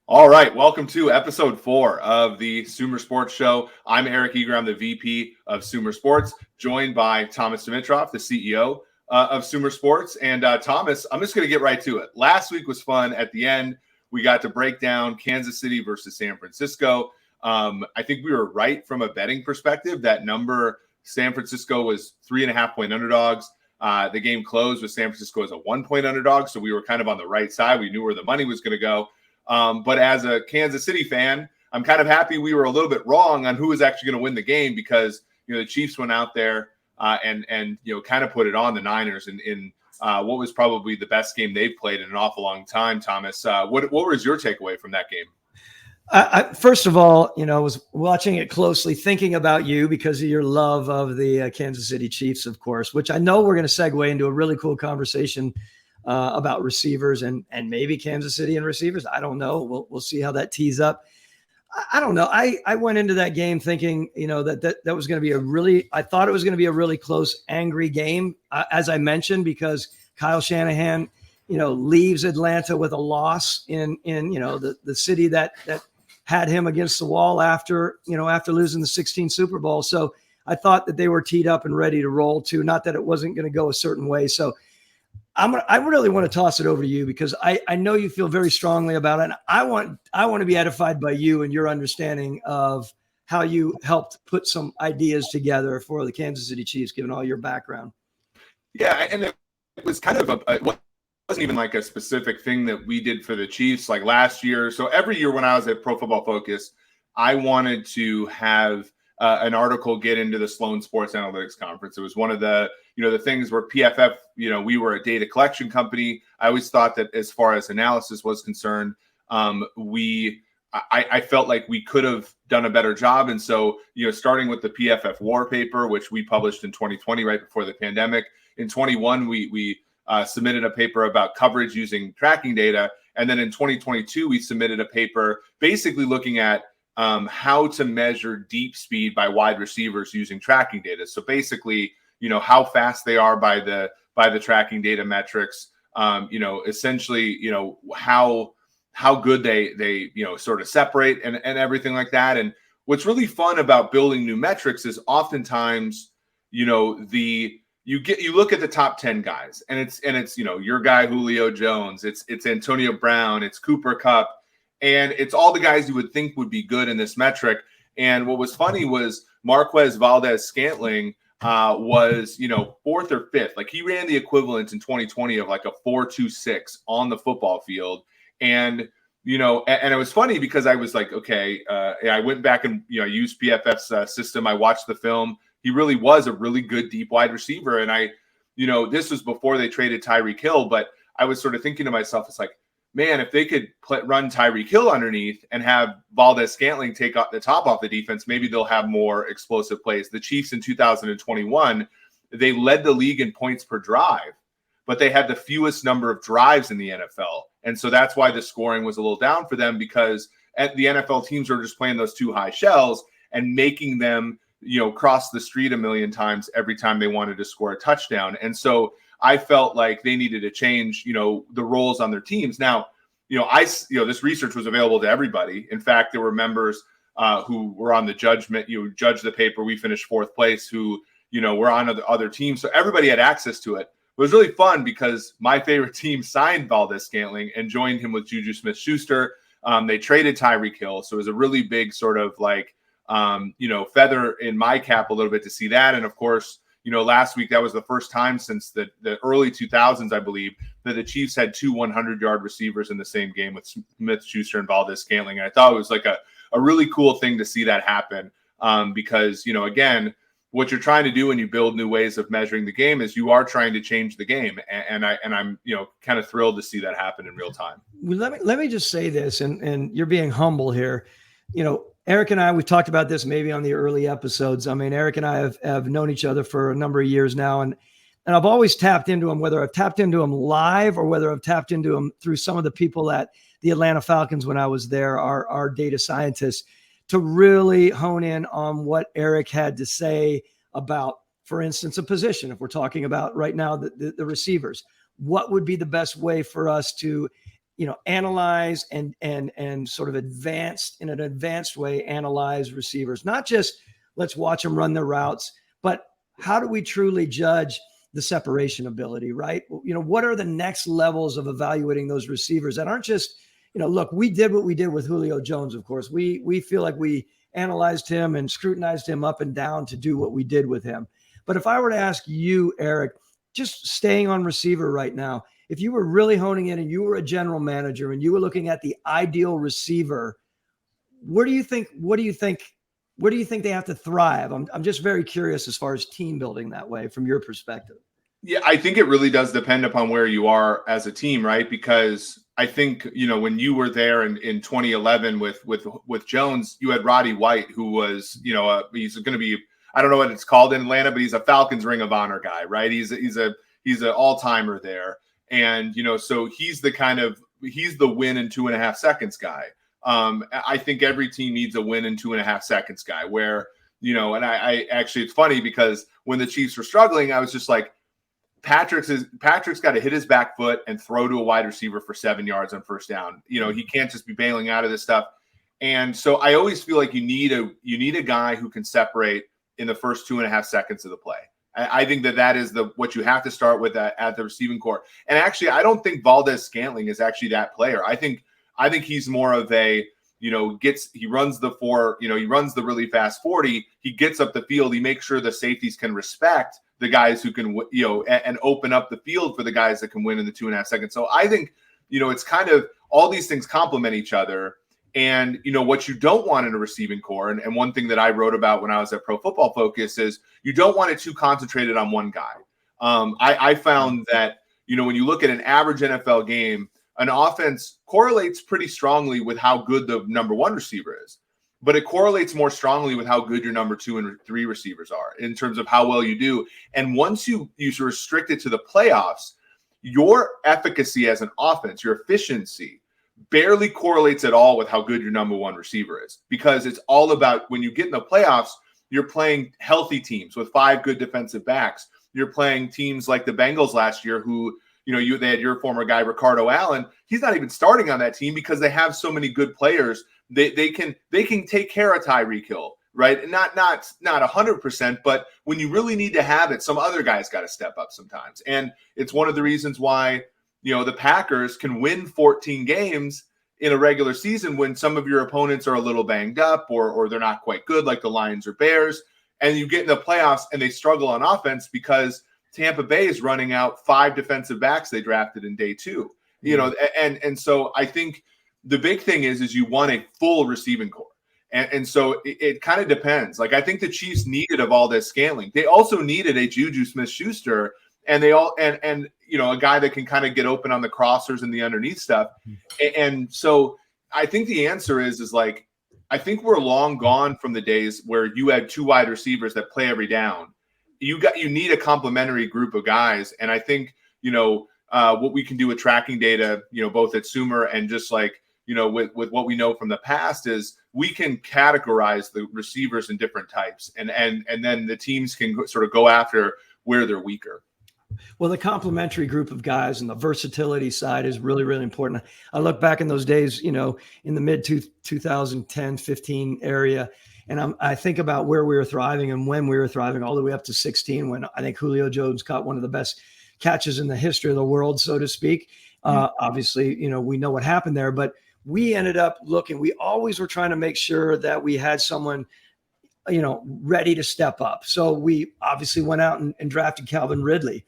All right, welcome to episode 4 of the SumerSports show. I'm Eric Eager. I'm the VP of SumerSports, joined by Thomas Dimitrov, the CEO of SumerSports. And Thomas, I'm just going to get right to it. Last week was fun. At the end, we got to break down Kansas City versus San Francisco. I think we were right from a betting perspective. That number, San Francisco was 3.5-point underdogs. The game closed with San Francisco as a 1-point underdog, so we were kind of on the right side. We knew where the money was going to go. But as a Kansas City fan, I'm kind of happy we were a little bit wrong on who was actually going to win the game because, the Chiefs went out there and kind of put it on the Niners in what was probably the best game they've played in an awful long time. Thomas, what was your takeaway from that game? First of all, I was watching it closely, thinking about you because of your love of the Kansas City Chiefs, of course, which I know we're going to segue into a really cool conversation about receivers and maybe Kansas City and receivers. I don't know. We'll see how that tees up. I don't know. I went into that game thinking, that was going to be I thought it was going to be a really close, angry game, as I mentioned, because Kyle Shanahan, leaves Atlanta with a loss in the city that had him against the wall after losing the 16 Super Bowl. So I thought that they were teed up and ready to roll too. Not that it wasn't going to go a certain way. So I really want to toss it over to you because I know you feel very strongly about it. And I want to be edified by you and your understanding of how you helped put some ideas together for the Kansas City Chiefs, given all your background. Yeah, and it was kind of it wasn't even like a specific thing that we did for the Chiefs like last year. So every year when I was at Pro Football Focus, I wanted to have an article get into the Sloan Sports Analytics Conference. It was one of the the things where PFF, we were a data collection company. I always thought that as far as analysis was concerned, I felt like we could have done a better job. And so, starting with the PFF War paper, which we published in 2020, right before the pandemic. In 21, we submitted a paper about coverage using tracking data. And then in 2022, we submitted a paper basically looking at how to measure deep speed by wide receivers using tracking data. So basically, how fast they are by the tracking data metrics, essentially, how good they sort of separate and everything like that. And what's really fun about building new metrics is oftentimes, you look at the top 10 guys and it's your guy Julio Jones, it's Antonio Brown, it's Cooper Kupp, and it's all the guys you would think would be good in this metric. And what was funny was Marquez Valdes-Scantling was, 4th or 5th. Like he ran the equivalent in 2020 of like a 4.26 on the football field. And, and it was funny because I was like, okay, I went back and, used PFF's system. I watched the film. He really was a really good deep wide receiver. And this was before they traded Tyreek Hill, but I was sort of thinking to myself, it's like, man, if they could run Tyreek Hill underneath and have Valdes-Scantling take the top off the defense, maybe they'll have more explosive plays. The Chiefs in 2021, they led the league in points per drive, but they had the fewest number of drives in the NFL. And so that's why the scoring was a little down for them because the NFL teams were just playing those two high shells and making them, cross the street a million times every time they wanted to score a touchdown. And so I felt like they needed to change, the roles on their teams. Now, this research was available to everybody. In fact, there were members who were on the judgment, judged the paper. We finished 4th place who, were on other teams. So everybody had access to it. It was really fun because my favorite team signed Valdes-Scantling and joined him with Juju Smith-Schuster. They traded Tyreek Hill. So it was a really big sort of like, feather in my cap a little bit to see that. And of course, last week, that was the first time since the early 2000s, I believe, that the Chiefs had 2 100-yard receivers in the same game with Smith-Schuster and Valdes-Scantling. And I thought it was like a really cool thing to see that happen because, again, what you're trying to do when you build new ways of measuring the game is you are trying to change the game. And I'm kind of thrilled to see that happen in real time. Well, let me just say this, and you're being humble here. Eric and I, we've talked about this maybe on the early episodes. I mean, Eric and I have known each other for a number of years now. And I've always tapped into him, whether I've tapped into him live or whether I've tapped into him through some of the people at the Atlanta Falcons when I was there, our data scientists, to really hone in on what Eric had to say about, for instance, a position. If we're talking about right now the receivers, what would be the best way for us to analyze and sort of in an advanced way, analyze receivers, not just let's watch them run their routes, but how do we truly judge the separation ability, right? What are the next levels of evaluating those receivers that aren't just, look, we did what we did with Julio Jones, of course. We feel like we analyzed him and scrutinized him up and down to do what we did with him. But if I were to ask you, Eric, just staying on receiver right now, if you were really honing in and you were a general manager and you were looking at the ideal receiver, what do you think they have to thrive? I'm just very curious as far as team building that way from your perspective. Yeah, I think it really does depend upon where you are as a team, right? Because I think, when you were there in 2011 with Jones, you had Roddy White, who was, he's going to be, I don't know what it's called in Atlanta, but he's a Falcons Ring of Honor guy, right? He's an all-timer there. And, so he's the win in 2.5 seconds guy. I think every team needs a win in 2.5 seconds guy where, and I actually, it's funny because when the Chiefs were struggling, I was just like, Patrick's got to hit his back foot and throw to a wide receiver for 7 yards on first down. He can't just be bailing out of this stuff. And so I always feel like you need a guy who can separate in the first 2.5 seconds of the play. I think that is what you have to start with at the receiving core. And actually, I don't think Valdez-Scantling is actually that player. I think he's more of a, he runs the really fast 40. He gets up the field. He makes sure the safeties can respect the guys who can, and open up the field for the guys that can win in the 2.5 seconds. So I think, it's kind of all these things complement each other. And, what you don't want in a receiving core, and one thing that I wrote about when I was at Pro Football Focus is you don't want it too concentrated on one guy. I found that, when you look at an average NFL game, an offense correlates pretty strongly with how good the number one receiver is, but it correlates more strongly with how good your number 2 and 3 receivers are in terms of how well you do. And once you restrict it to the playoffs, your efficacy as an offense, your efficiency, barely correlates at all with how good your number one receiver is, because it's all about when you get in the playoffs, you're playing healthy teams with 5 good defensive backs. You're playing teams like the Bengals last year who, they had your former guy, Ricardo Allen. He's not even starting on that team because they have so many good players. They can take care of Tyreek Hill, right? Not 100%, but when you really need to have it, some other guys got to step up sometimes. And it's one of the reasons why, the Packers can win 14 games in a regular season when some of your opponents are a little banged up or they're not quite good, like the Lions or Bears. And you get in the playoffs and they struggle on offense because Tampa Bay is running out 5 defensive backs they drafted in day 2. And so I think the big thing is you want a full receiving core. And so it kind of depends. Like, I think the Chiefs needed a Valdez-Scantling. They also needed a Juju Smith-Schuster, and they all and a guy that can kind of get open on the crossers and the underneath stuff. And so I think the answer is like, I think we're long gone from the days where you had 2 wide receivers that play every down. You need a complementary group of guys. And I think, what we can do with tracking data, both at Sumer and just like, with what we know from the past is we can categorize the receivers in different types. And then the teams can sort of go after where they're weaker. Well, the complementary group of guys and the versatility side is really, really important. I look back in those days, in the mid 2010, 15 area, and I think about where we were thriving and when we were thriving all the way up to 16, when I think Julio Jones caught one of the best catches in the history of the world, so to speak. Obviously, we know what happened there, but we ended up we always were trying to make sure that we had someone, ready to step up. So we obviously went out and drafted Calvin Ridley.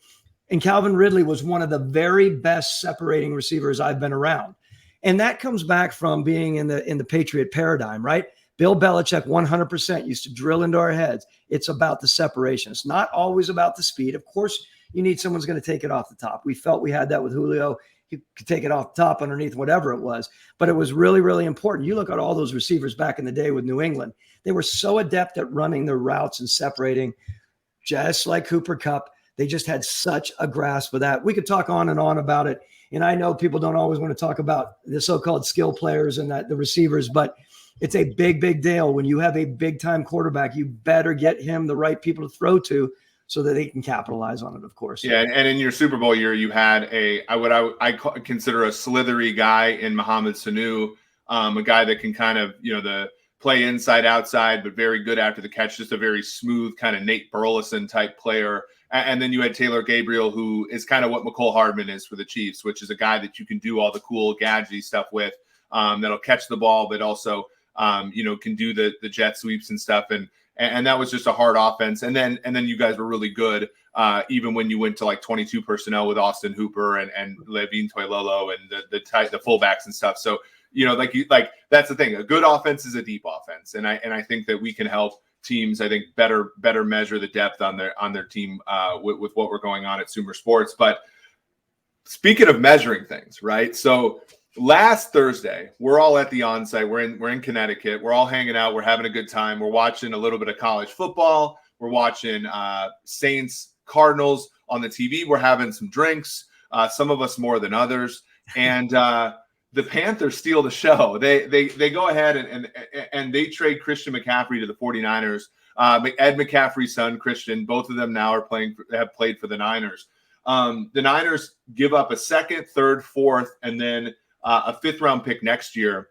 And Calvin Ridley was one of the very best separating receivers I've been around. And that comes back from being in the Patriot paradigm, right? Bill Belichick 100% used to drill into our heads. It's about the separation. It's not always about the speed. Of course, you need someone's going to take it off the top. We felt we had that with Julio. He could take it off the top underneath, whatever it was. But it was really, really important. You look at all those receivers back in the day with New England. They were so adept at running their routes and separating, just like Cooper Kupp. They just had such a grasp of that. We could talk on and on about it. And I know people don't always want to talk about the so-called skill players and the receivers, but it's a big, big deal. When you have a big-time quarterback, you better get him the right people to throw to so that they can capitalize on it, of course. Yeah, and in your Super Bowl year, you had I consider a slithery guy in Mohamed Sanu, a guy that can kind of, the play inside outside, but very good after the catch, just a very smooth kind of Nate Burleson type player. And then you had Taylor Gabriel, who is kind of what McCole Hardman is for the Chiefs, which is a guy that you can do all the cool gadgety stuff with, that'll catch the ball, but also can do the jet sweeps and stuff. And that was just a hard offense. And then you guys were really good, even when you went to like 22 personnel with Austin Hooper and Levine Toilolo and the fullbacks and stuff. So, that's the thing. A good offense is a deep offense. And I think that we can help teams, I think, better measure the depth on their team with what we're going on at SumerSports. But speaking of measuring things, right? So last Thursday, we're all at the onsite. We're in Connecticut. We're all hanging out. We're having a good time. We're watching a little bit of college football. We're watching Saints Cardinals on the TV. We're having some drinks. Some of us more than others. And the Panthers steal the show. They go ahead and they trade Christian McCaffrey to the 49ers. Ed McCaffrey's son, Christian, both of them now have played for the Niners. The Niners give up a second, third, fourth, and then a fifth round pick next year.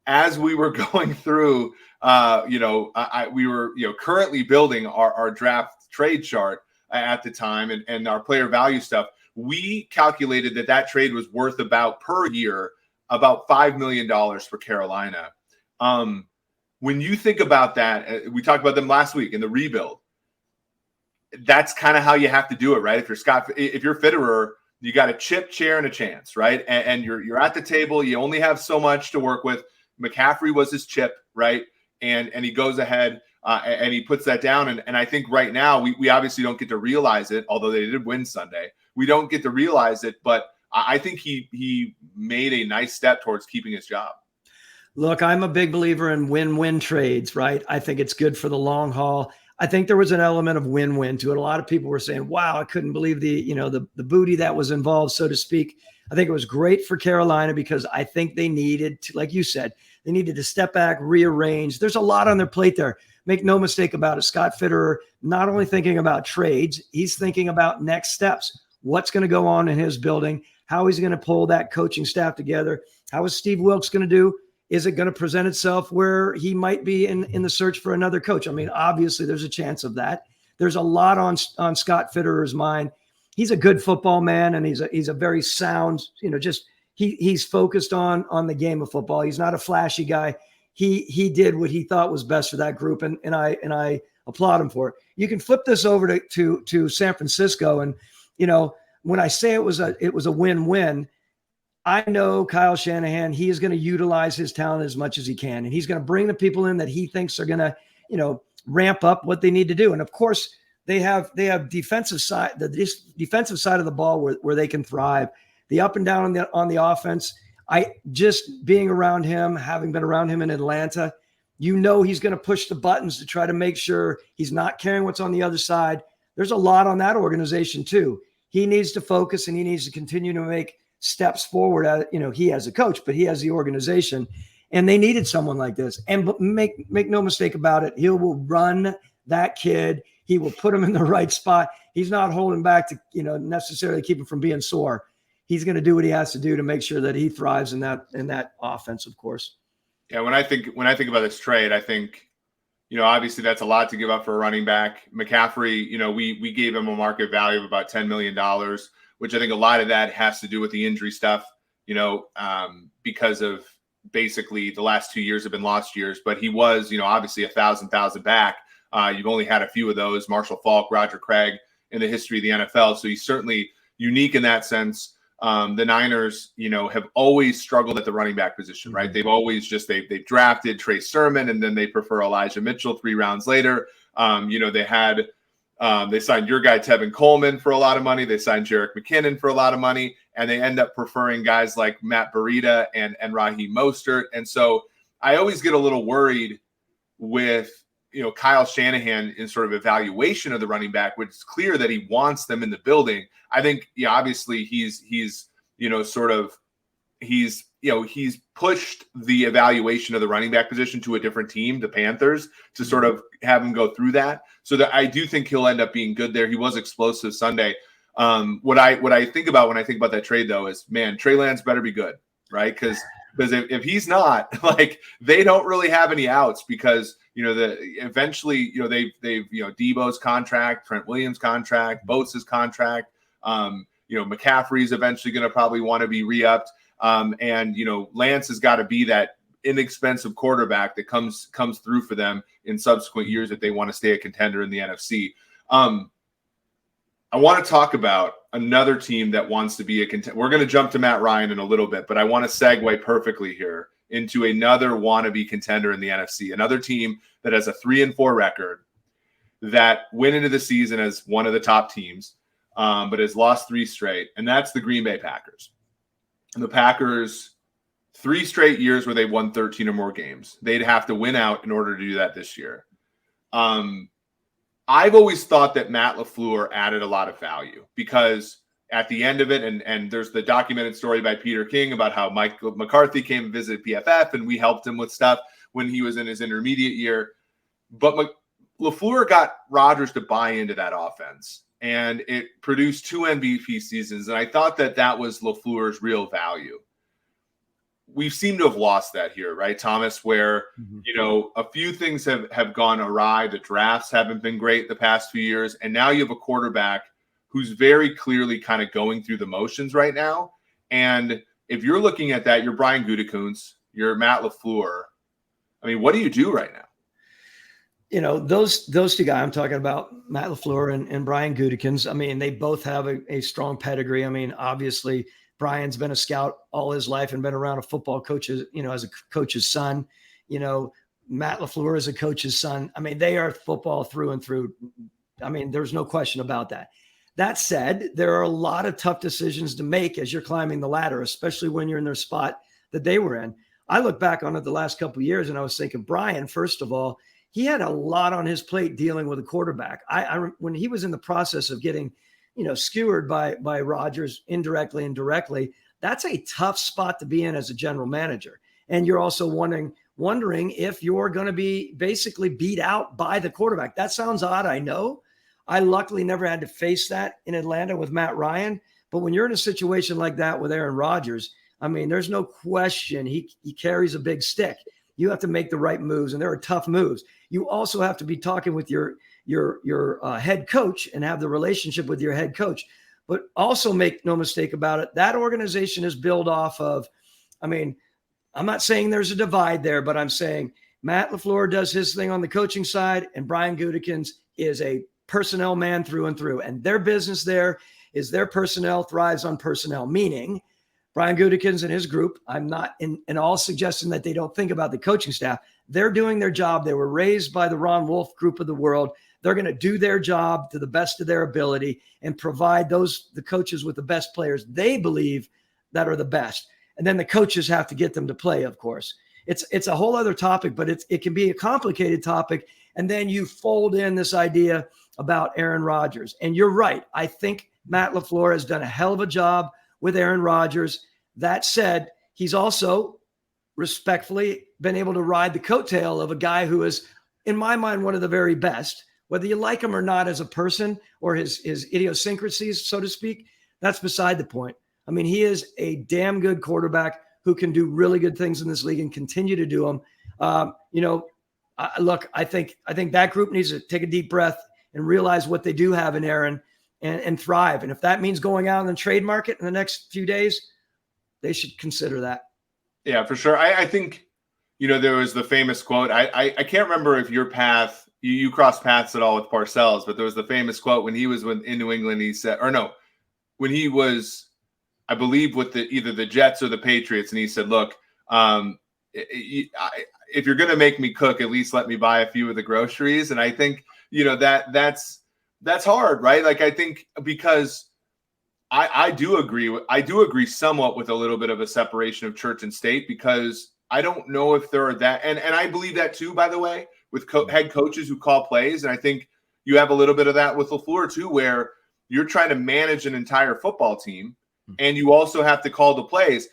As we were going through, we were currently building our draft trade chart at the time and our player value stuff. We calculated that trade was worth about per year about $5 million for Carolina. When you think about that, we talked about them last week in the rebuild. That's kind of how you have to do it, right? If you're Fitterer, you got a chip, chair, and a chance, right? And you're at the table. You only have so much to work with. McCaffrey was his chip, right? And he goes ahead and he puts that down. And I think right now we obviously don't get to realize it, although they did win Sunday. We don't get to realize it, but I think he made a nice step towards keeping his job. Look, I'm a big believer in win-win trades, right? I think it's good for the long haul. I think there was an element of win-win to it. A lot of people were saying, wow, I couldn't believe the booty that was involved, so to speak. I think it was great for Carolina because I think they needed to, like you said, they needed to step back, rearrange. There's a lot on their plate there. Make no mistake about it. Scott Fitterer, not only thinking about trades, he's thinking about next steps. What's going to go on in his building? How he's going to pull that coaching staff together? How is Steve Wilkes going to do? Is it going to present itself where he might be in the search for another coach? I mean, obviously, there's a chance of that. There's a lot on Scott Fitterer's mind. He's a good football man, and he's a very sound, he's focused on the game of football. He's not a flashy guy. He did what he thought was best for that group, and I applaud him for it. You can flip this over to San Francisco, and when I say it was a win-win, I know Kyle Shanahan, he is going to utilize his talent as much as he can. And he's going to bring the people in that he thinks are going to, ramp up what they need to do. And of course, they have defensive side, the defensive side of the ball where they can thrive. The up and down on the offense. I just being around him, having been around him in Atlanta, he's going to push the buttons to try to make sure he's not carrying what's on the other side. There's a lot on that organization too. He needs to focus and he needs to continue to make steps forward. He has a coach, but he has the organization, and they needed someone like this. And make no mistake about it, he will run that kid. He will put him in the right spot. He's not holding back to necessarily keep him from being sore. He's going to do what he has to do to make sure that he thrives in that offense, of course. Yeah, when I think about this trade, I think obviously that's a lot to give up for a running back. McCaffrey, we gave him a market value of about $10 million. Which I think a lot of that has to do with the injury stuff, because of basically the last 2 years have been lost years. But he was, obviously 1,000 back. You've only had a few of those, Marshall Faulk, Roger Craig, in the history of the NFL. So he's certainly unique in that sense. The Niners, have always struggled at the running back position, right? They've always they've drafted Trey Sermon, and then they prefer Elijah Mitchell 3 rounds later. They signed your guy, Tevin Coleman, for a lot of money. They signed Jerick McKinnon for a lot of money. And they end up preferring guys like Matt Breida and Raheem Mostert. And so I always get a little worried with, Kyle Shanahan in sort of evaluation of the running back, which is clear that he wants them in the building. I think, obviously he's he's pushed the evaluation of the running back position to a different team, the Panthers, to sort of have him go through that. So that I do think he'll end up being good there. He was explosive Sunday. What I think about when I think about that trade, though, is, man, Trey Lance better be good, right? Because if he's not, like, they don't really have any outs, because eventually they've Debo's contract, Trent Williams' contract, Bosa's contract, McCaffrey's eventually going to probably want to be re-upped, and Lance has got to be that inexpensive quarterback that comes through for them in subsequent years if they want to stay a contender in the NFC. I want to talk about another team that wants to be a contender. We're going to jump to Matt Ryan in a little bit, but I want to segue perfectly here into another wannabe contender in the NFC, another team that has a 3-4 record, that went into the season as one of the top teams, but has lost 3 straight, and that's the Green Bay Packers. And the Packers, 3 straight years where they've won 13 or more games. They'd have to win out in order to do that this year. I've always thought that Matt LaFleur added a lot of value, because at the end of it, and there's the documented story by Peter King about how Mike McCarthy came and visited PFF, and we helped him with stuff when he was in his intermediate year. But LaFleur got Rodgers to buy into that offense, and it produced 2 MVP seasons. And I thought that was LaFleur's real value. We seem to have lost that here, right, Thomas, where, a few things have gone awry. The drafts haven't been great the past few years. And now you have a quarterback who's very clearly kind of going through the motions right now. And if you're looking at that, you're Brian Gutekunst, you're Matt LaFleur. I mean, what do you do right now? Those 2 guys I'm talking about, Matt LaFleur and Brian Gutekunst, I mean, they both have a strong pedigree. I mean, obviously, Brian's been a scout all his life and been around a football coach, as a coach's son. Matt LaFleur is a coach's son. I mean, they are football through and through. I mean, there's no question about that. That said, there are a lot of tough decisions to make as you're climbing the ladder, especially when you're in their spot that they were in. I look back on it the last couple of years, and I was thinking, Brian, first of all, he had a lot on his plate dealing with a quarterback. When he was in the process of getting skewered by Rodgers indirectly and directly, that's a tough spot to be in as a general manager. And you're also wondering if you're going to be basically beat out by the quarterback. That sounds odd, I know. I luckily never had to face that in Atlanta with Matt Ryan. But when you're in a situation like that with Aaron Rodgers, I mean, there's no question he carries a big stick. You have to make the right moves, and there are tough moves. You also have to be talking with your head coach and have the relationship with your head coach. But also make no mistake about it, that organization is built off of, I mean, I'm not saying there's a divide there, but I'm saying Matt LaFleur does his thing on the coaching side, and Brian Gutekunst is a personnel man through and through. And their business there is their personnel thrives on personnel, meaning Brian Gutekunst and his group, I'm not in all suggesting that they don't think about the coaching staff. They're doing their job. They were raised by the Ron Wolf group of the world. They're going to do their job to the best of their ability and provide the coaches with the best players they believe that are the best. And then the coaches have to get them to play, of course. It's a whole other topic, but it can be a complicated topic. And then you fold in this idea about Aaron Rodgers. And you're right. I think Matt LaFleur has done a hell of a job with Aaron Rodgers. That said, he's also respectfully been able to ride the coattail of a guy who is, in my mind, one of the very best. Whether you like him or not as a person or his idiosyncrasies, so to speak, that's beside the point. I mean, he is a damn good quarterback who can do really good things in this league and continue to do them. Look, I think that group needs to take a deep breath and realize what they do have in Aaron and thrive. And if that means going out in the trade market in the next few days, they should consider that. Yeah, for sure. I think, there was the famous quote. I can't remember if your path, you crossed paths at all with Parcells, but there was the famous quote when he was in New England. He said, when he was, I believe, with either the Jets or the Patriots, and he said, look, if you're going to make me cook, at least let me buy a few of the groceries. And I think, that's hard, right? Like, I think because I do agree somewhat with a little bit of a separation of church and state, because I don't know if there are that. And I believe that too, by the way, with head coaches who call plays. And I think you have a little bit of that with LaFleur too, where you're trying to manage an entire football team and you also have to call the plays.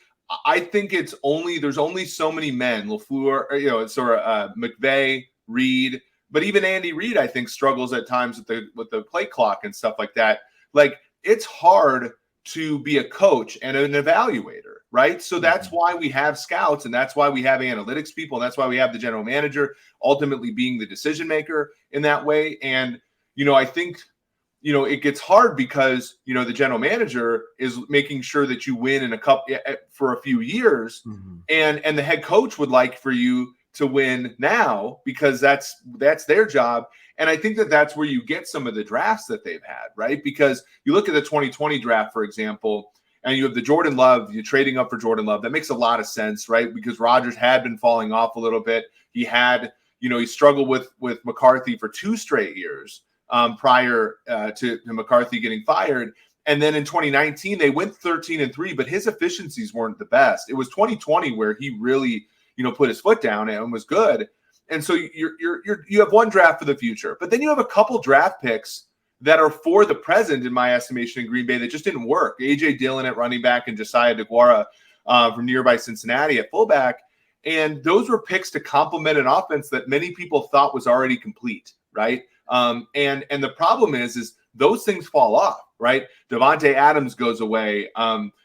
I think there's only so many men, LaFleur, McVay, Reed, but even Andy Reid, I think, struggles at times with the play clock and stuff like that. Like, it's hard to be a coach and an evaluator, right? So that's why we have scouts, and that's why we have analytics people, and that's why we have the general manager ultimately being the decision maker in that way. And, I think, it gets hard because, the general manager is making sure that you win in for a few years. And the head coach would like for you to win now because that's their job. And I think that's where you get some of the drafts that they've had, right? Because you look at the 2020 draft, for example, and you have the Jordan Love, you're trading up for Jordan Love. That makes a lot of sense, right? Because Rodgers had been falling off a little bit. He had, he struggled with McCarthy for 2 straight years prior to McCarthy getting fired. And then in 2019, they went 13-3, but his efficiencies weren't the best. It was 2020 where he really, put his foot down and was good. And so you have one draft for the future, but then you have a couple draft picks that are for the present, in my estimation, in Green Bay that just didn't work. A.J. Dillon at running back and Josiah DeGuara from nearby Cincinnati at fullback. And those were picks to complement an offense that many people thought was already complete, right? And the problem is those things fall off, right? Devontae Adams goes away.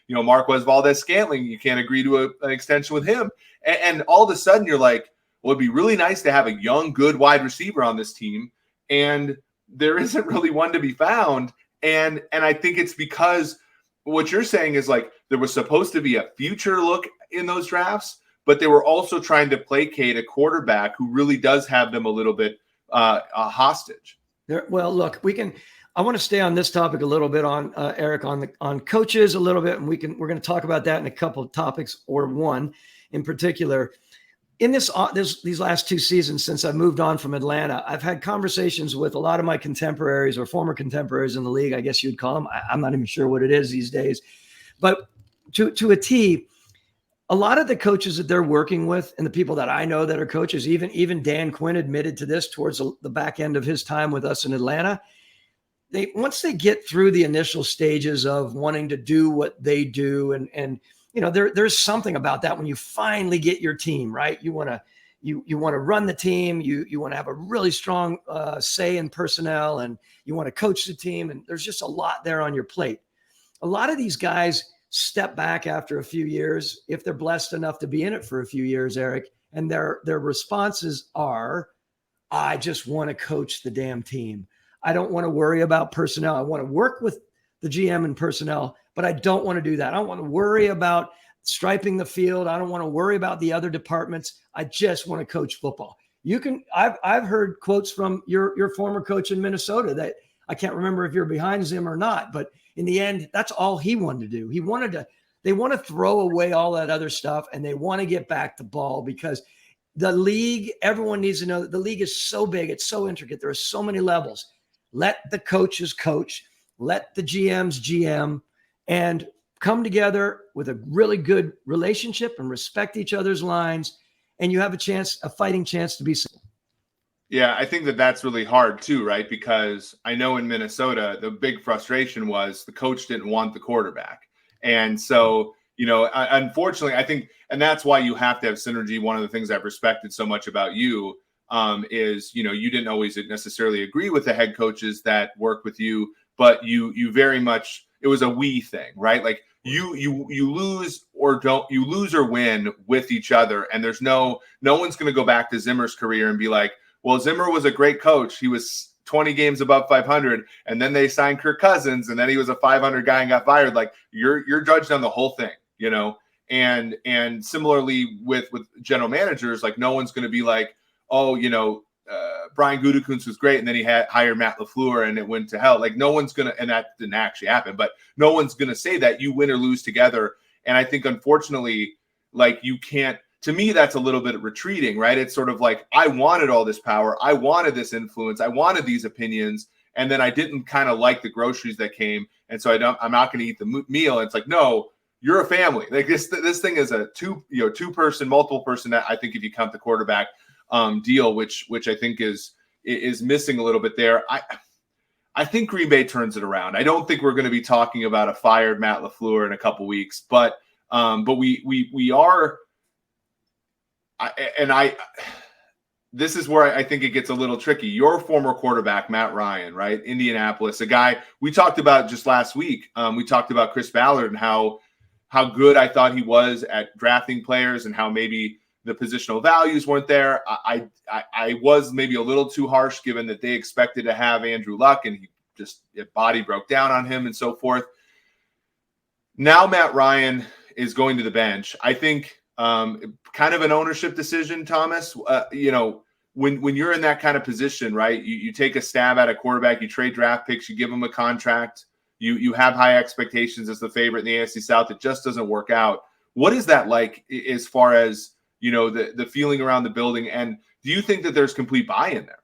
Marquez Valdez-Scantling, you can't agree to an extension with him. And all of a sudden you're like, well, it'd be really nice to have a young, good wide receiver on this team. And there isn't really one to be found. And I think it's because what you're saying is like there was supposed to be a future look in those drafts, but they were also trying to placate a quarterback who really does have them a little bit hostage. Well, look, I want to stay on this topic a little bit on Eric on coaches a little bit, and we're going to talk about that in a couple of topics, or one in particular. In these last 2 seasons since I moved on from Atlanta, I've had conversations with a lot of my contemporaries or former contemporaries in the league, I guess you'd call them. I'm not even sure what it is these days, but to a T, a lot of the coaches that they're working with and the people that I know that are coaches, even Dan Quinn admitted to this towards the back end of his time with us in Atlanta. Once they get through the initial stages of wanting to do what they do, and there's something about that when you finally get your team right. You want to run the team. You want to have a really strong say in personnel, and you want to coach the team. And there's just a lot there on your plate. A lot of these guys step back after a few years, if they're blessed enough to be in it for a few years, Eric, and their responses are, I just want to coach the damn team. I don't want to worry about personnel. I want to work with the GM and personnel, but I don't want to do that. I don't want to worry about striping the field. I don't want to worry about the other departments. I just want to coach football. I've heard quotes from your former coach in Minnesota that I can't remember if you're behind him or not, but in the end, that's all he wanted to do. They want to throw away all that other stuff, and they want to get back to ball because the league, everyone needs to know that the league is so big. It's so intricate. There are so many levels. Let the coaches coach, let the GMs GM, and come together with a really good relationship and respect each other's lines. And you have a fighting chance to be successful. Yeah, I think that's really hard too, right? Because I know in Minnesota, the big frustration was the coach didn't want the quarterback. And so, unfortunately, I think, and that's why you have to have synergy. One of the things I've respected so much about you is, you didn't always necessarily agree with the head coaches that work with you, but you very much, it was a we thing, right? Like you lose or win with each other. And there's no one's going to go back to Zimmer's career and be like, well, Zimmer was a great coach. He was 20 games above 500, and then they signed Kirk Cousins, and then he was a 500 guy and got fired. Like you're judged on the whole thing, And similarly with general managers, like no one's going to be like, oh, Brian Gutekunst was great, and then he hired Matt LaFleur, and it went to hell. Like no one's gonna, and that didn't actually happen, but no one's gonna say that you win or lose together. And I think unfortunately, like you can't. To me, that's a little bit retreating, right? It's sort of like, I wanted all this power. I wanted this influence. I wanted these opinions. And then I didn't kind of like the groceries that came. And so I'm not going to eat the meal. And it's like, no, you're a family. Like this thing is a two-person, multiple person, that I think if you count the quarterback deal, which I think is missing a little bit there. I think Green Bay turns it around. I don't think we're going to be talking about a fired Matt LaFleur in a couple weeks, but But we are, this is where I think it gets a little tricky. Your former quarterback, Matt Ryan, right? Indianapolis, a guy we talked about just last week. We talked about Chris Ballard and how good I thought he was at drafting players and how maybe the positional values weren't there. I was maybe a little too harsh given that they expected to have Andrew Luck and his body broke down on him and so forth. Now Matt Ryan is going to the bench. I think kind of an ownership decision, Thomas. When you're in that kind of position, right, you take a stab at a quarterback, you trade draft picks, you give him a contract, you have high expectations as the favorite in the AFC South. It just doesn't work out. What is that like as far as, the feeling around the building? And do you think that there's complete buy-in there?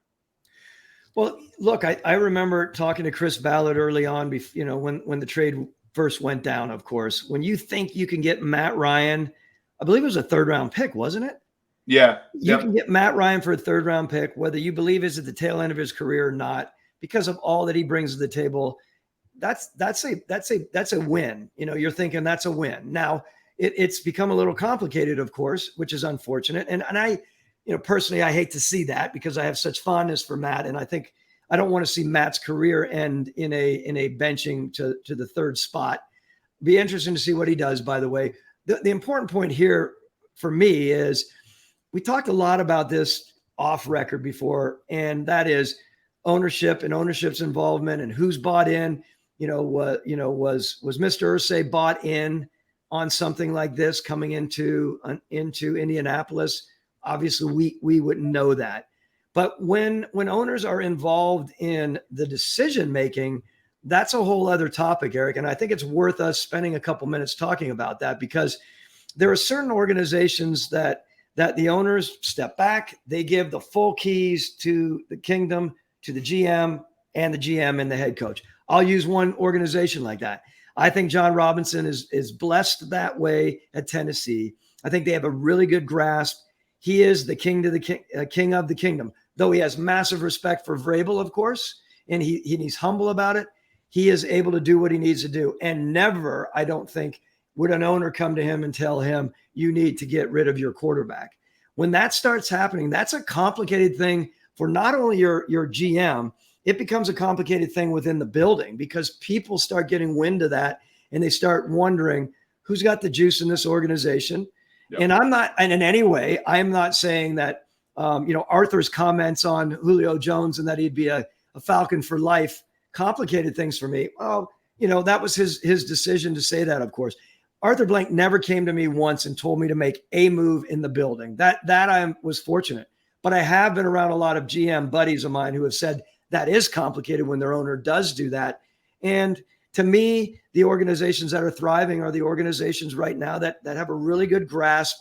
Well, look, I remember talking to Chris Ballard early on, when the trade first went down, of course. When you think you can get Matt Ryan, I believe it was a 3rd-round pick, wasn't it? Yeah. You can get Matt Ryan for a 3rd-round pick, whether you believe it's at the tail end of his career or not, because of all that he brings to the table. That's a win. You're thinking that's a win. Now, it's become a little complicated, of course, which is unfortunate. And I, personally, I hate to see that because I have such fondness for Matt. And I think I don't want to see Matt's career end in a benching to the 3rd spot. Be interesting to see what he does, by the way. The important point here for me is we talked a lot about this off record before, and that is ownership and ownership's involvement and who's bought in. Was Mr. Irsay bought in on something like this coming into Indianapolis? Obviously, we wouldn't know that. But when owners are involved in the decision making, that's a whole other topic, Eric. And I think it's worth us spending a couple minutes talking about that, because there are certain organizations that the owners step back, they give the full keys to the kingdom, to the GM and the GM and the head coach. I'll use one organization like that. I think John Robinson is blessed that way at Tennessee. I think they have a really good grasp. He is the king of the kingdom, though he has massive respect for Vrabel, of course, and he's humble about it. He is able to do what he needs to do. And never, I don't think, would an owner come to him and tell him, you need to get rid of your quarterback. When that starts happening, that's a complicated thing for not only your GM, it becomes a complicated thing within the building, because people start getting wind of that and they start wondering who's got the juice in this organization. Yep. And in any way, I'm not saying that, Arthur's comments on Julio Jones and that he'd be a Falcon for life complicated things for me. Well, that was his decision to say that, of course. Arthur Blank never came to me once and told me to make a move in the building. That I was fortunate. But I have been around a lot of GM buddies of mine who have said that is complicated when their owner does do that. And to me, the organizations that are thriving are the organizations right now that have a really good grasp.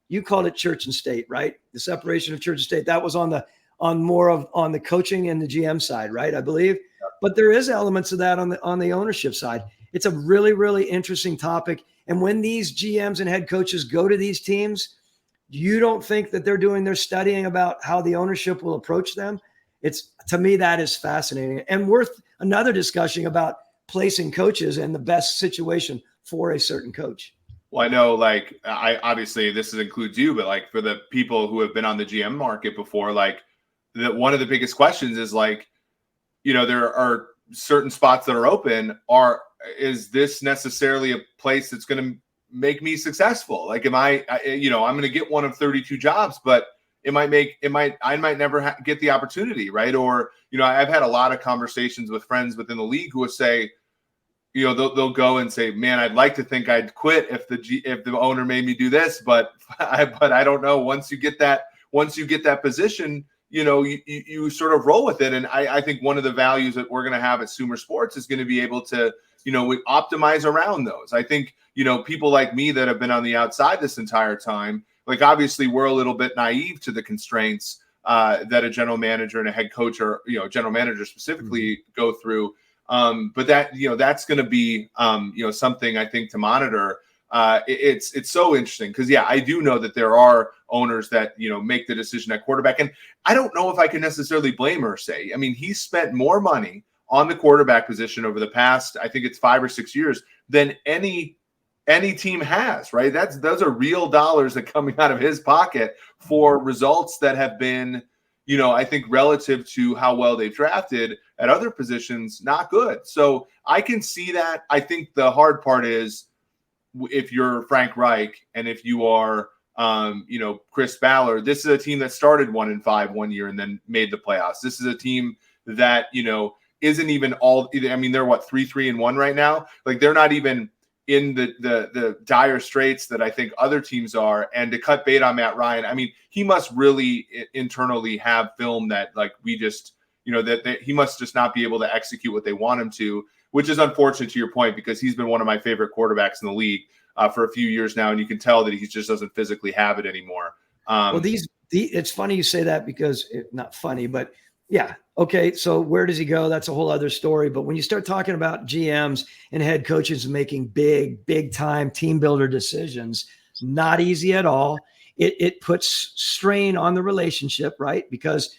You called it church and state, right? The separation of church and state. That was on the coaching and the GM side, right? I believe. But there is elements of that on the ownership side. It's a really, really interesting topic. And when these GMs and head coaches go to these teams, you don't think that they're doing their studying about how the ownership will approach them? To me, that is fascinating and worth another discussion about placing coaches and the best situation for a certain coach. Well, I know, I obviously this includes you, but for the people who have been on the GM market before, that one of the biggest questions is there are certain spots that are open. Is this necessarily a place that's going to make me successful? I'm going to get one of 32 jobs, but I might never get the opportunity, right? Or, I've had a lot of conversations with friends within the league who will say, they'll go and say, man, I'd like to think I'd quit if the owner made me do this, but I don't know. Once you get that position, you sort of roll with it. And I think one of the values that we're going to have at SumerSports is going to be able to, we optimize around those. I think, people like me that have been on the outside this entire time, obviously we're a little bit naive to the constraints that a general manager and a head coach or, general manager specifically go through. But that's going to be, something I think to monitor. It's so interesting because, I do know that there are owners that, make the decision at quarterback. And I don't know if I can necessarily blame Irsay. I mean, he's spent more money on the quarterback position over the past, I think it's 5 or 6 years, than any any team has, right? Those are real dollars that coming out of his pocket for results that have been, I think relative to how well they've drafted at other positions, not good. So I can see that. I think the hard part is if you're Frank Reich and if you are, Chris Ballard, this is a team that started 1-5 one year and then made the playoffs. This is a team that, isn't even all. I mean, they're what 3-3-1 right now. Like they're not even in the dire straits that I think other teams are. And to cut bait on Matt Ryan, I mean, he must really internally have film that like we just, that he must just not be able to execute what they want him to, which is unfortunate to your point, because he's been one of my favorite quarterbacks in the league for a few years now. And you can tell that he just doesn't physically have it anymore. Well, it's funny you say that because not funny, but yeah. Okay. So where does he go? That's a whole other story. But when you start talking about GMs and head coaches making big time team builder decisions, not easy at all. It puts strain on the relationship, right? Because,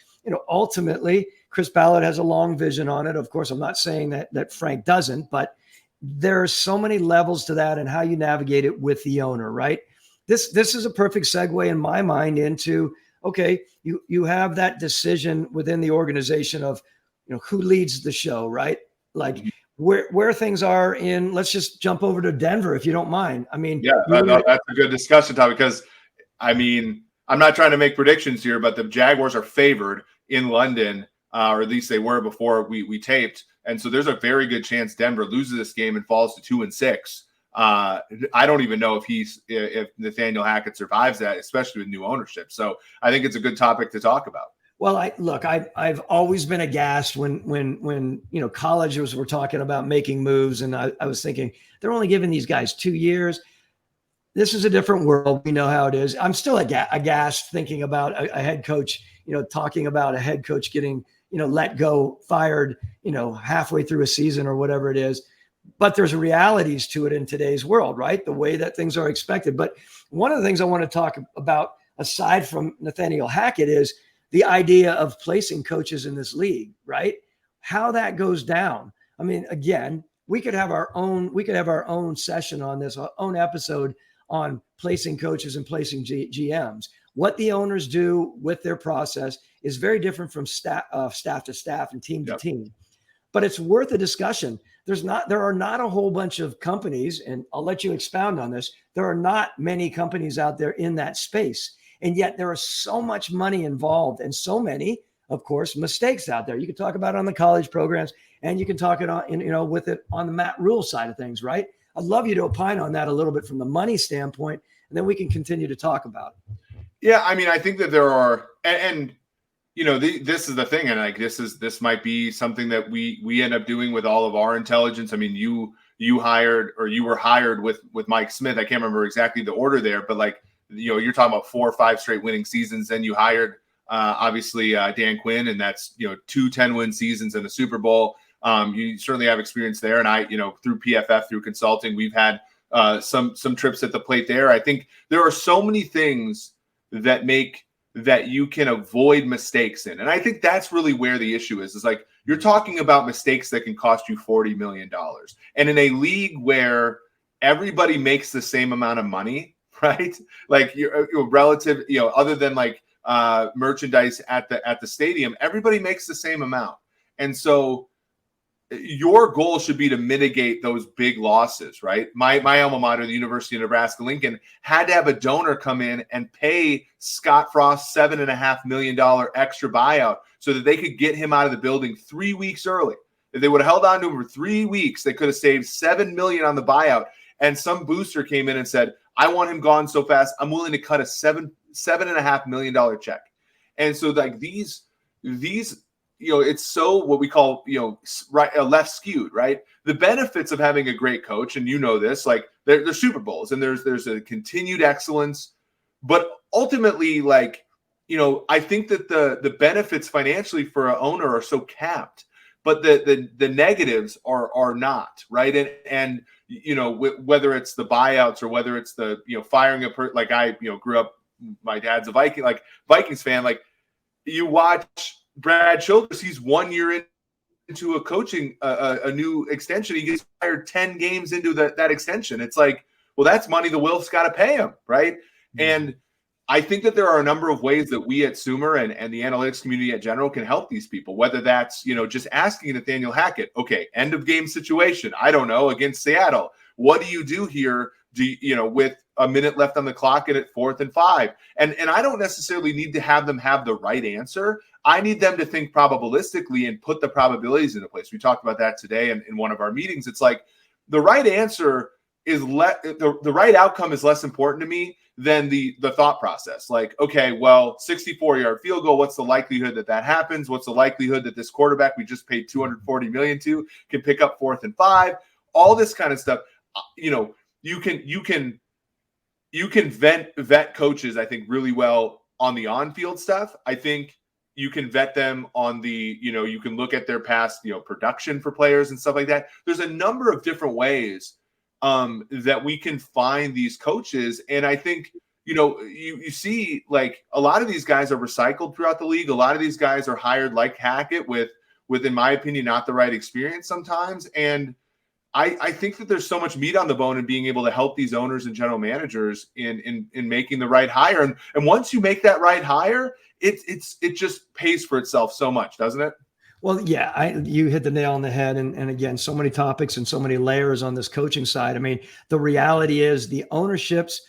ultimately Chris Ballard has a long vision on it. Of course, I'm not saying that Frank doesn't, but there are so many levels to that and how you navigate it with the owner, right? This is a perfect segue in my mind into, okay, you have that decision within the organization of, who leads the show, right? Like where things are in, let's just jump over to Denver, if you don't mind. I mean, yeah, that's a good discussion topic because, I mean, I'm not trying to make predictions here, but the Jaguars are favored in London, or at least they were before we taped. And so there's a very good chance Denver loses this game and falls to 2-6. I don't even know if Nathaniel Hackett survives that, especially with new ownership. So I think it's a good topic to talk about. Well, I've always been aghast when colleges were talking about making moves, and I was thinking they're only giving these guys 2 years. This is a different world. We know how it is. I'm still aghast thinking about a head coach, talking about a head coach getting, let go, fired, halfway through a season or whatever it is. But there's realities to it in today's world, right? The way that things are expected. But one of the things I want to talk about, aside from Nathaniel Hackett, is the idea of placing coaches in this league, right? How that goes down. I mean, again, we could have our own session on this, our own episode on placing coaches and placing GMs. What the owners do with their process is very different from staff to staff and team to team. But it's worth a discussion. There are not a whole bunch of companies, and I'll let you expound on this. There are not many companies out there in that space. And yet there is so much money involved and so many, of course, mistakes out there. You can talk about it on the college programs, and you can talk it on, with it on the Matt Rule side of things, right? I'd love you to opine on that a little bit from the money standpoint, and then we can continue to talk about it. Yeah, I mean, I think that there are, and this is the thing, and like this might be something that we end up doing with all of our intelligence. I mean, you were hired with Mike Smith. I can't remember exactly the order there, but like, you're talking about 4 or 5 straight winning seasons. Then you hired obviously Dan Quinn, and that's 2 10-win seasons and a Super Bowl. You certainly have experience there, and I through PFF, through consulting, we've had some trips at the plate there. I think there are so many things that make that you can avoid mistakes in. And I think that's really where the issue is. It's like you're talking about mistakes that can cost you $40 million. And in a league where everybody makes the same amount of money, right? Like you're relative, other than like merchandise at the stadium, everybody makes the same amount. And so your goal should be to mitigate those big losses, right? My alma mater, the University of Nebraska-Lincoln, had to have a donor come in and pay Scott Frost $7.5 million extra buyout so that they could get him out of the building 3 weeks early. If they would have held on to him for 3 weeks, they could have saved $7 million on the buyout. And some booster came in and said, I want him gone so fast, I'm willing to cut a $7.5 million check. And so like these it's so what we call, left skewed, right? The benefits of having a great coach, and this, like they're Super Bowls, and there's a continued excellence, but ultimately, like, I think that the benefits financially for an owner are so capped, but the negatives are not, right? And whether it's the buyouts or whether it's the firing a person, like I grew up, my dad's a Vikings fan, like you watch Brad Childress, he's 1 year into a coaching, a new extension. He gets fired 10 games into that extension. It's like, Well, that's money the Wilfs got to pay him, right? And I think that there are a number of ways that we at Sumer and the analytics community in general can help these people, whether that's, just asking Nathaniel Hackett, okay, end of game situation, I don't know, against Seattle. What do you do here? With a minute left on the clock and at 4th and 5? And I don't necessarily need to have them have the right answer. I need them to think probabilistically and put the probabilities into place. We talked about that today in one of our meetings. It's like the right answer is the right outcome is less important to me than the thought process. Like, okay, well, 64-yard field goal, what's the likelihood that happens? What's the likelihood that this quarterback we just paid $240 million to can pick up 4th and 5? All this kind of stuff. You can vet coaches, I think, really well on the on-field stuff. I think you can vet them on the, you can look at their past, production for players and stuff like that. There's a number of different ways that we can find these coaches. And I think, you see, like, a lot of these guys are recycled throughout the league. A lot of these guys are hired like Hackett with, in my opinion, not the right experience sometimes. And I think that there's so much meat on the bone in being able to help these owners and general managers in making the right hire. And once you make that right hire, it just pays for itself so much, doesn't it? Well, yeah, you hit the nail on the head. And again, so many topics and so many layers on this coaching side. I mean, the reality is the ownerships,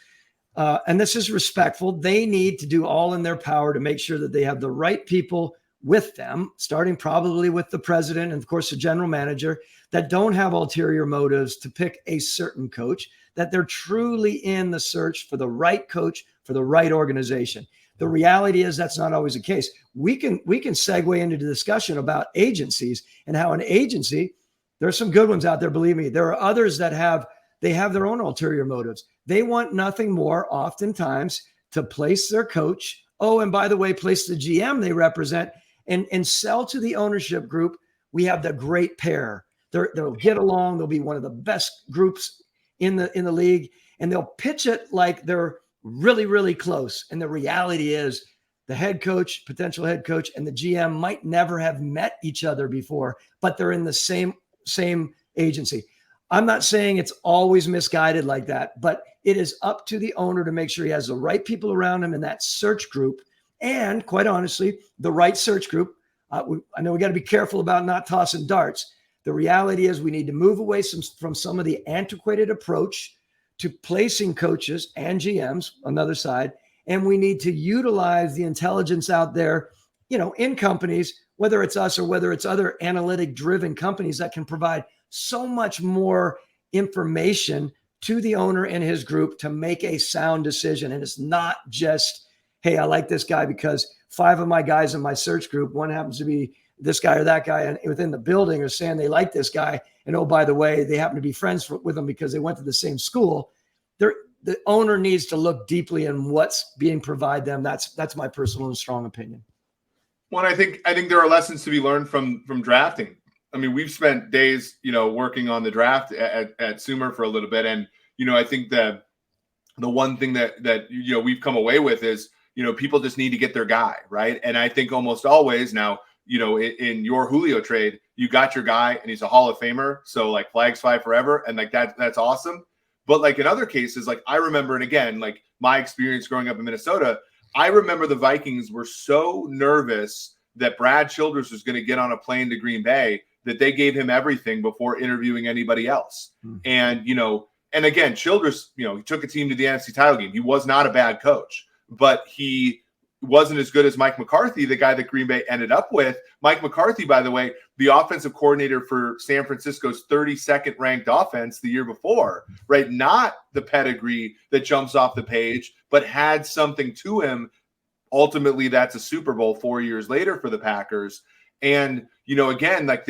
and this is respectful, they need to do all in their power to make sure that they have the right people with them, starting probably with the president and, of course, the general manager, that don't have ulterior motives to pick a certain coach, that they're truly in the search for the right coach for the right organization. The reality is that's not always the case. We can segue into the discussion about agencies and how an agency, there's some good ones out there, believe me. There are others that have their own ulterior motives. They want nothing more oftentimes to place their coach. Oh, and by the way, place the GM they represent and sell to the ownership group. We have the great pair. They'll get along. They'll be one of the best groups in the league, and they'll pitch it like they're really, really close. And the reality is the head coach, potential head coach, and the GM might never have met each other before, but they're in the same agency. I'm not saying it's always misguided like that, but it is up to the owner to make sure he has the right people around him in that search group. And quite honestly, the right search group. I know we got to be careful about not tossing darts. The reality is we need to move away from some of the antiquated approach to placing coaches and GMs on the other side. And we need to utilize the intelligence out there, in companies, whether it's us or whether it's other analytic driven companies that can provide so much more information to the owner and his group to make a sound decision. And it's not just, hey, I like this guy because 5 of my guys in my search group, one happens to be this guy or that guy, and within the building are saying they like this guy. And oh, by the way, they happen to be friends with him because they went to the same school. The owner needs to look deeply in what's being provided them. That's my personal and strong opinion. Well, I think there are lessons to be learned from drafting. I mean, we've spent days, working on the draft at Sumer for a little bit. And, I think that the one thing that we've come away with is, people just need to get their guy, right? And I think almost always now, in your Julio trade, you got your guy and he's a Hall of Famer. So like flags fly forever. And like that's awesome. But like in other cases, like I remember, and again, like my experience growing up in Minnesota, I remember the Vikings were so nervous that Brad Childress was going to get on a plane to Green Bay that they gave him everything before interviewing anybody else. And, and again, Childress, he took a team to the NFC title game. He was not a bad coach, but he wasn't as good as Mike McCarthy, the guy that Green Bay ended up with. Mike McCarthy, by the way, the offensive coordinator for San Francisco's 32nd ranked offense the year before, right? Not the pedigree that jumps off the page, but had something to him. Ultimately, that's a Super Bowl 4 years later for the Packers. And, again, like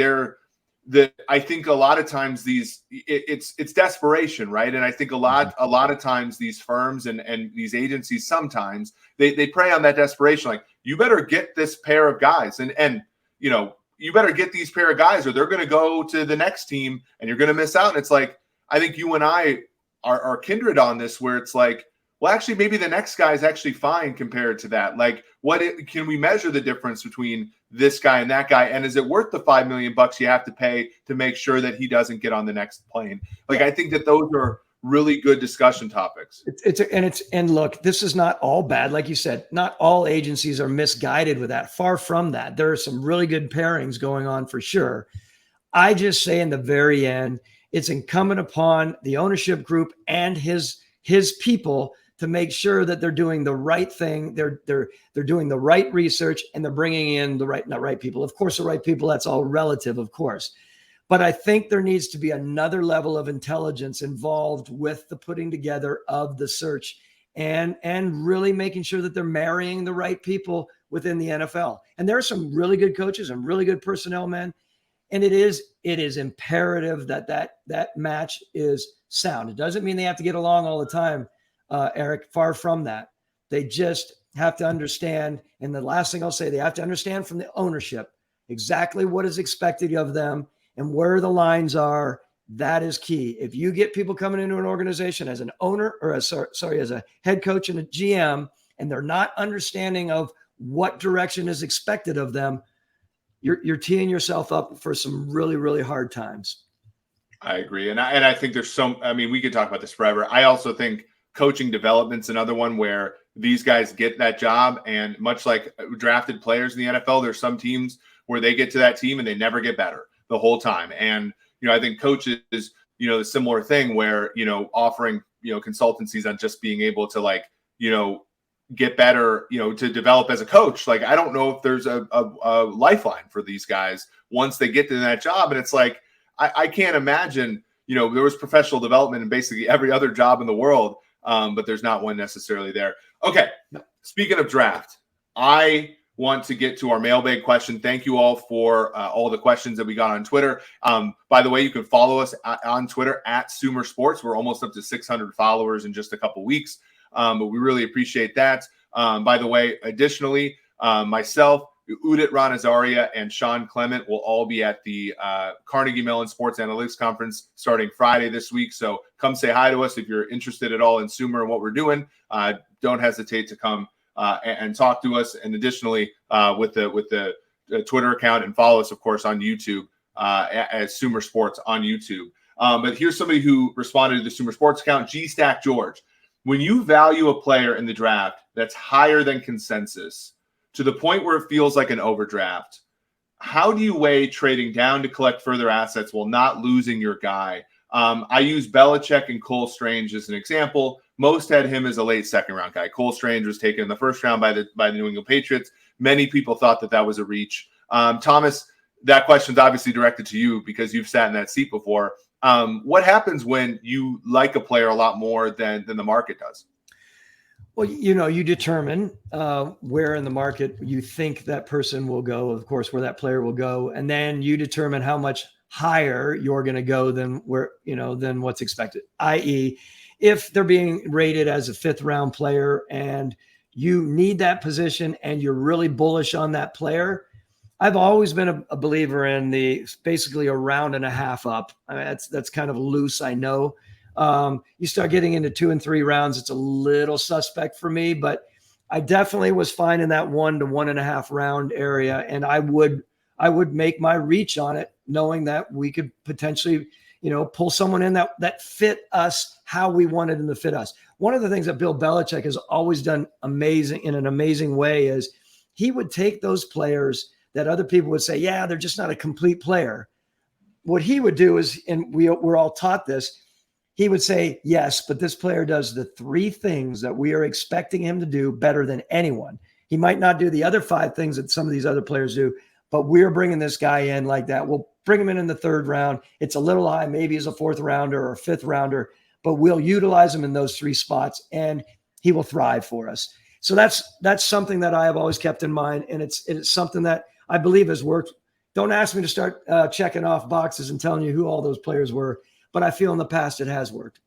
I think a lot of times it's desperation, right? And I think a lot of times these firms and these agencies, sometimes they prey on that desperation. Like, you better get this pair of guys and you better get these pair of guys or they're going to go to the next team and you're going to miss out. And it's like, I think you and I are kindred on this, where it's like, well, actually, maybe the next guy is actually fine compared to that. Like, can we measure the difference between this guy and that guy? And is it worth the $5 million you have to pay to make sure that he doesn't get on the next plane? Like, I think that those are really good discussion topics. And look, this is not all bad. Like you said, not all agencies are misguided with that. Far from that. There are some really good pairings going on for sure. I just say in the very end, it's incumbent upon the ownership group and his people to make sure that they're doing the right thing. They're doing the right research, and they're bringing in the right, not right people. Of course, the right people, that's all relative, of course. But I think there needs to be another level of intelligence involved with the putting together of the search and really making sure that they're marrying the right people within the NFL. And there are some really good coaches and really good personnel men. And it is imperative that match is sound. It doesn't mean they have to get along all the time, Eric, far from that. They just have to understand. And the last thing I'll say, they have to understand from the ownership exactly what is expected of them and where the lines are. That is key. If you get people coming into an organization as an owner or as a head coach and a GM, and they're not understanding of what direction is expected of them, you're teeing yourself up for some really, really hard times. I agree. And I think there's we could talk about this forever. I also think coaching development's another one where these guys get that job. And much like drafted players in the NFL, there's some teams where they get to that team and they never get better the whole time. And, I think coaches, the similar thing where, offering, consultancies on just being able to get better, to develop as a coach. Like, I don't know if there's a lifeline for these guys once they get to that job. And it's like, I can't imagine, there was professional development in basically every other job in the world, but there's not one necessarily there. Okay. Speaking of draft, I want to get to our mailbag question. Thank you all for all the questions that we got on Twitter. By the way, you can follow us on Twitter at SumerSports. We're almost up to 600 followers in just a couple weeks. But we really appreciate that. By the way, additionally, myself, Udit Ranazaria, and Sean Clement will all be at the Carnegie Mellon Sports Analytics Conference starting Friday this week. So come say hi to us if you're interested at all in Sumer and what we're doing. Don't hesitate to come and talk to us. And additionally, with the Twitter account, and follow us, of course, on YouTube as SumerSports on YouTube. But here's somebody who responded to the SumerSports account, G Stack George. When you value a player in the draft that's higher than consensus to the point where it feels like an overdraft, how do you weigh trading down to collect further assets while not losing your guy? I use Belichick and Cole Strange as an example. Most had him as a late second-round guy. Cole Strange was taken in the first round by the New England Patriots. Many people thought that was a reach. Thomas, that question's obviously directed to you because you've sat in that seat before. What happens when you like a player a lot more than the market does? Well, you determine where in the market you think that person will go, of course, where that player will go. And then you determine how much higher you're going to go than than what's expected, i.e., if they're being rated as a 5th round player and you need that position and you're really bullish on that player. I've always been a believer in basically a round and a half up. I mean, that's kind of loose, I know. You start getting into 2 and 3 rounds, it's a little suspect for me, but I definitely was fine in that 1 to 1.5 round area. And I would make my reach on it, knowing that we could potentially, pull someone in that fit us how we wanted them to fit us. One of the things that Bill Belichick has always done in an amazing way is he would take those players that other people would say, yeah, they're just not a complete player. What he would do is, and we're all taught this, he would say, yes, but this player does the 3 things that we are expecting him to do better than anyone. He might not do the other 5 things that some of these other players do, but we're bringing this guy in like that. We'll bring him in the 3rd round. It's a little high, maybe as a 4th rounder or a 5th rounder, but we'll utilize him in those 3 spots and he will thrive for us. So that's something that I have always kept in mind. And it's something that I believe has worked. Don't ask me to start checking off boxes and telling you who all those players were, but I feel in the past it has worked.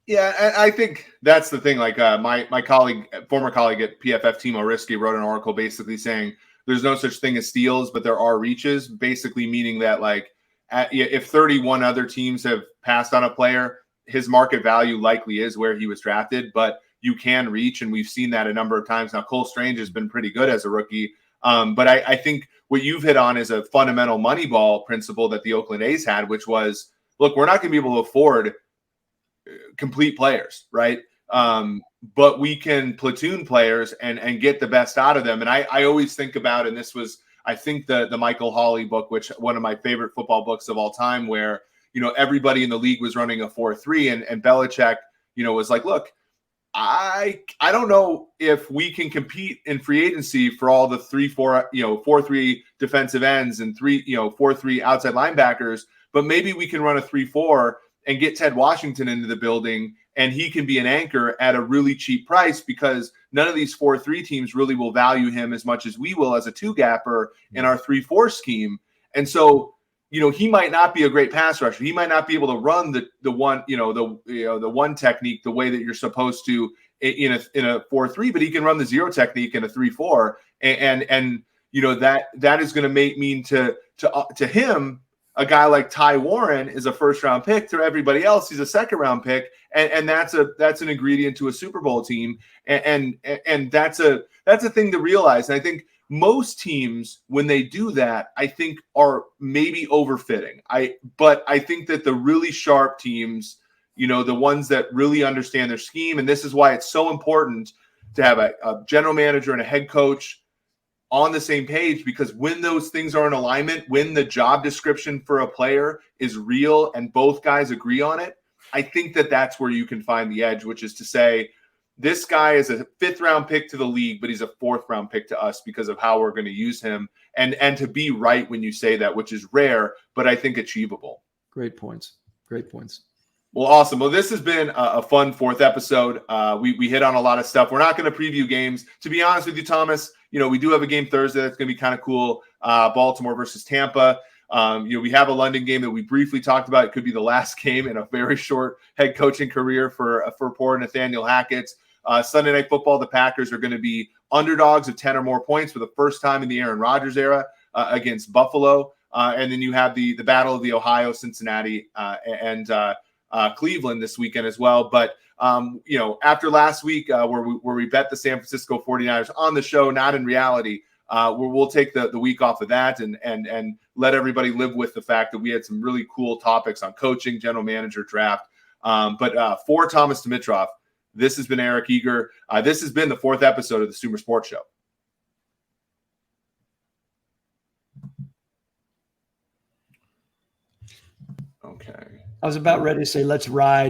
Yeah, I think that's the thing. Like my colleague, former colleague at PFF, Timo Risky, wrote an article basically saying there's no such thing as steals, but there are reaches, basically meaning that if 31 other teams have passed on a player, his market value likely is where he was drafted, but you can reach, and we've seen that a number of times. Now, Cole Strange has been pretty good as a rookie, but I think what you've hit on is a fundamental Moneyball principle that the Oakland A's had, which was, look, we're not going to be able to afford complete players, right? But we can platoon players and get the best out of them. And I always think about, and this was, I think, the Michael Hawley book, which one of my favorite football books of all time, where, everybody in the league was running a 4-3, and Belichick, was like, look, I don't know if we can compete in free agency for all the 4-3 defensive ends and 4-3 outside linebackers, but maybe we can run a 3-4 and get Ted Washington into the building, and he can be an anchor at a really cheap price, because none of these 4-3 teams really will value him as much as we will as a 2-gapper in our 3-4 scheme. And so, he might not be a great pass rusher. He might not be able to run the one technique the way that you're supposed to in a 4-3, but he can run the zero technique in a 3-4. And that is going to mean to him, a guy like Ty Warren is a first-round pick. To everybody else, he's a second-round pick, and that's an ingredient to a Super Bowl team, and that's a thing to realize. And I think most teams, when they do that, I think are maybe overfitting. But I think that the really sharp teams, the ones that really understand their scheme, and this is why it's so important to have a general manager and a head coach on the same page, because when those things are in alignment, when the job description for a player is real and both guys agree on it, I think that that's where you can find the edge, which is to say, this guy is a 5th-round pick to the league, but he's a 4th-round pick to us because of how we're going to use him. And to be right when you say that, which is rare, but I think achievable. Great points. Well, awesome. Well, this has been a fun 4th episode. We hit on a lot of stuff. We're not going to preview games. To be honest with you, Thomas, we do have a game Thursday that's going to be kind of cool. Baltimore versus Tampa. We have a London game that we briefly talked about. It could be the last game in a very short head coaching career for poor Nathaniel Hackett. Sunday Night Football, the Packers are going to be underdogs of 10 or more points for the first time in the Aaron Rodgers era against Buffalo. And then you have the Battle of the Ohio, Cincinnati, and Cleveland this weekend as well. But, after last week where we bet the San Francisco 49ers on the show, not in reality, we'll take the week off of that and let everybody live with the fact that we had some really cool topics on coaching, general manager, draft. But for Thomas Dimitroff, this has been Eric Eager. This has been the 4th episode of the SumerSports Show. Okay. I was about ready to say, let's ride.